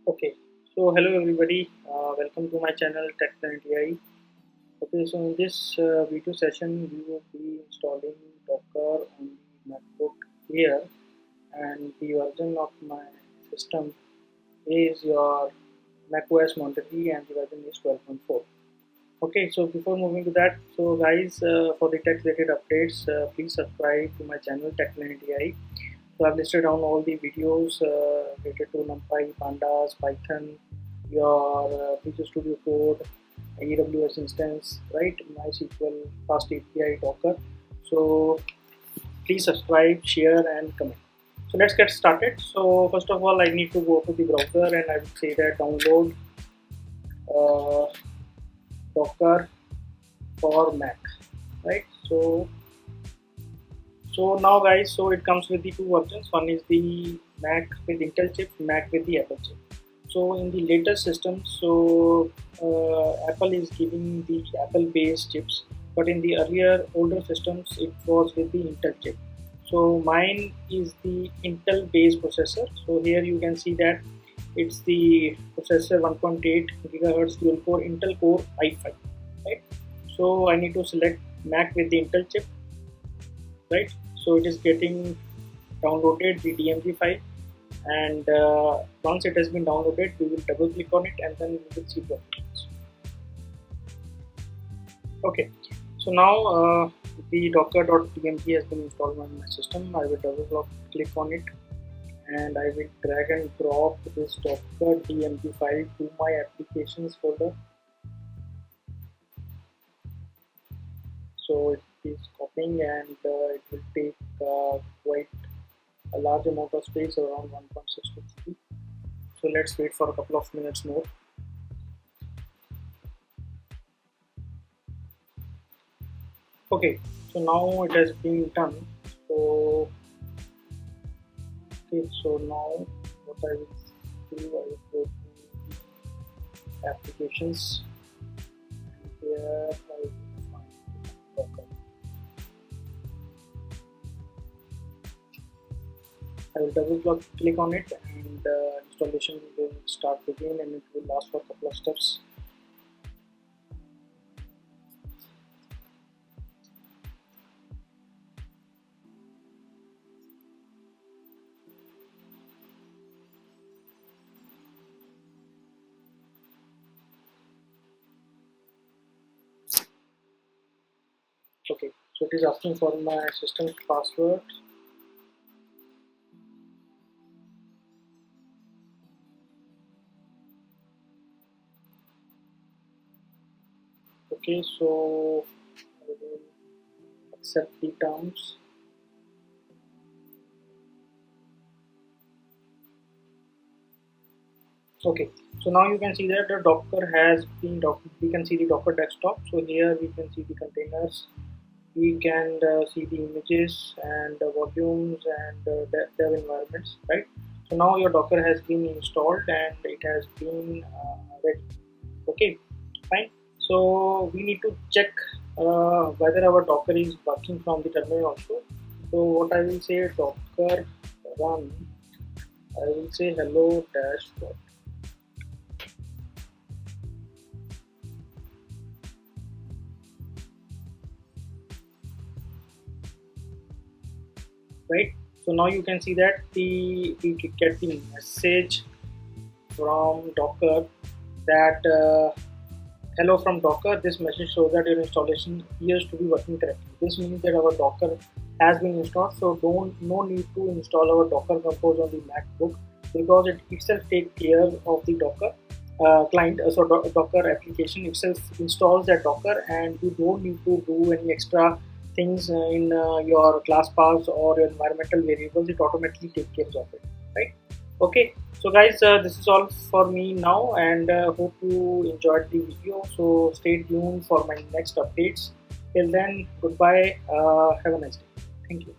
Okay, so hello everybody, welcome to my channel Tech Planet AI. Okay, so in this video session, we will be installing Docker on the Macbook Air, and the version of my system is your macOS Monterey, and the version is 12.4. Okay, so before moving to that, so guys, for the tech related updates, please subscribe to my channel Tech Planet AI. So I've listed down all the videos related to NumPy, Pandas, Python, your Visual Studio Code, AWS instance, right? MySQL, Fast API, Docker. So please subscribe, share, and comment. So let's get started. So first of all, I need to go to the browser, and I would say that download uh, Docker for Mac, right? So now guys, so it comes with the two versions. One is the Mac with Intel chip, Mac with the Apple chip. So in the latest system, so Apple is giving the Apple based chips, but in the earlier older systems it was with the Intel chip. So mine is the Intel based processor. So here you can see that it's the processor 1.8 gigahertz dual core Intel Core i5, right? So I need to select Mac with the Intel chip, right? So it is getting downloaded the DMG file, and once it has been downloaded, we will double click on it and then we will see the options. Okay, so now the docker.dmg has been installed on my system. I will double click on it, and I will drag and drop this docker.dmg file to my applications folder. So it is copying, and it will take quite a large amount of space, around 1.62 GB. So let's wait for a couple of minutes more. Okay, so now it has been done. So okay, so now what I will do, I will go to applications, and here I will find Docker. I will double click on it, and installation will start again, and it will last for a couple of steps. Okay, so it is asking for my system password. Okay, so I will accept the terms. Okay, so now you can see that the Docker has been we can see the Docker desktop. So here we can see the containers, we can see the images and volumes and dev environments, right? So now your Docker has been installed and it has been ready. Okay, fine. So we need to check whether our Docker is working from the terminal also. So what I will say, Docker run, I will say hello dashboard. Right, so now you can see that we get the message from Docker that hello from Docker. This message shows that your installation appears to be working correctly. This means that our Docker has been installed, so no need to install our Docker Compose on the MacBook, because it itself takes care of the Docker client. So Docker application itself installs that Docker, and you don't need to do any extra things in your class paths or your environmental variables. It automatically takes care of it, right? Okay, so guys, this is all for me now, and hope you enjoyed the video. So stay tuned for my next updates. Till then, goodbye. Have a nice day. Thank you.